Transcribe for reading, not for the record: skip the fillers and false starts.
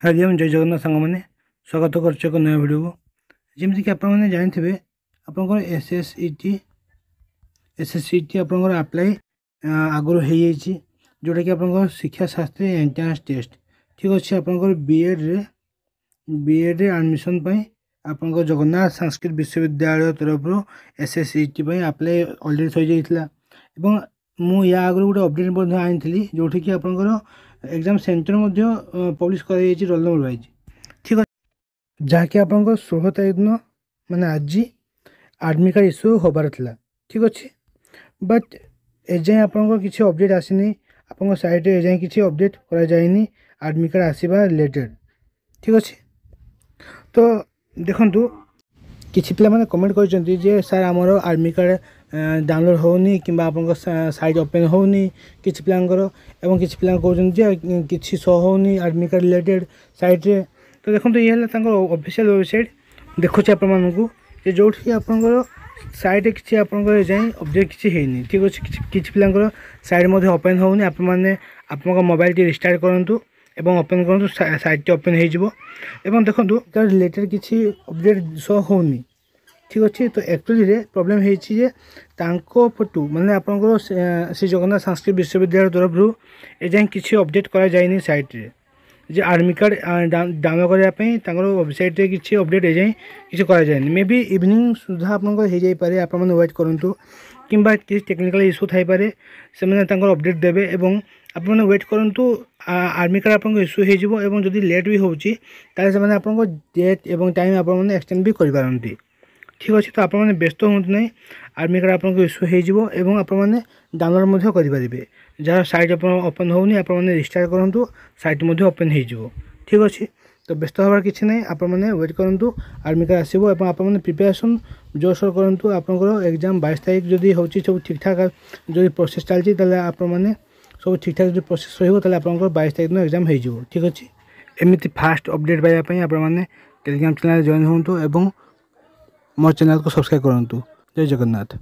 हरिओम जय जगन्नाथ सांग मैंने स्वागत कर नया वीडियो को जमीक आपने जानते आपंकर एसएससीटी आपंकर आप्लाई आगुरी हो जाइए जोटा कि आप शिक्षा शास्त्री एंट्रांस टेस्ट ठीक अच्छे आपंकर बीएड एडमिशन आप जगन्नाथ संस्कृत विश्वविद्यालय तरफ एसएससीटी आप्लाई अलरेडी हो जाता मुझे आगे गोटे अपडेट आनी जो कि आपंकर एग्जाम सेंटर पब्लिश कर रोल नंबर वाइज ठीक अच्छे जहाँकि आप 16 तारीख दिन मैंने आज आडमिट कार्ड इश्यू होबार था ठीक अच्छे बट एजाएं आप किसी अपडेट आसनी आप साइट एजाएं किसी अपडेट कराइनी आडमिट कार्ड आसवा रिलेटेड ठीक अच्छे तो देखु किसी पिला माने कमेंट कर सर आमर आडमिट कार्ड डाउनलोड होनी कि आप साइट ओपन होनी किसी पिलांकर एवं किसी पिला कहते किसी शो होनी आडमिट कार्ड रिलेटेड साइट रे तो देखो ये ऑफिशियल वेबसाइट देखुचे आपको जो आपंकर साइट किसी आपंकर जाए अपडेट किसी है ठीक अच्छे किसी पिलांकर साइट ओपन होनी आप मोबाइल टी रिस्टार्ट करूँ एवं ओपन करूँ साइट टी ओपन हो देखो तार रिलेटेड किसी अपडेट शो होनी ठीक अच्छे तो एक्चुअली प्रोब्लेम है पटू मानने आपंकर श्री जगन्नाथ संस्कृत विश्वविद्यालय तरफ एजाएं किसी अपडेट कराई साइट रे जे आडमिट कार्ड डाउनलोड करने वेबसाइट रे किसी अपडेट एजाएं किसी कराई मे बी इवनिंग सुधा आपंकर आप वेट करूँ कि किसी टेक्निकल इश्यू थाईपे से अपडेट देवे एवं आप वेट करूँ आडमिट कार्ड आपको इश्यू हो लेट भी होती आपको डेट और टाइम आप एक्सटेंड भी करें ठीक अच्छे तो आपने व्यस्त हूँ ना आडमिट कार्ड आपको इश्यू हो आपने डाउनलोड करेंगे जहाँ साइट ओपन होनी आपने रिस्टार्ट करूँ साइट ओपन हो ठीक अच्छे तो व्यस्त हबार किसी ना आपने वेट करूँ आडमिट कार्ड आसो आपने प्रिपेरेसन जोरसोर करूँ आपंकर एग्जाम 22 तारीख जदि हो सब ठीक ठाक जो प्रोसेस चलती आपने सब ठीक ठाक जो प्रोसेस रहा 22 तारीख दिन एग्जाम हो ठीक अच्छे एमती फास्ट अपडेट पाइबापी आपने टेलीग्राम चैनल जॉइन हूँ और मो चैनल को सब्सक्राइब करूँ जय जगन्नाथ।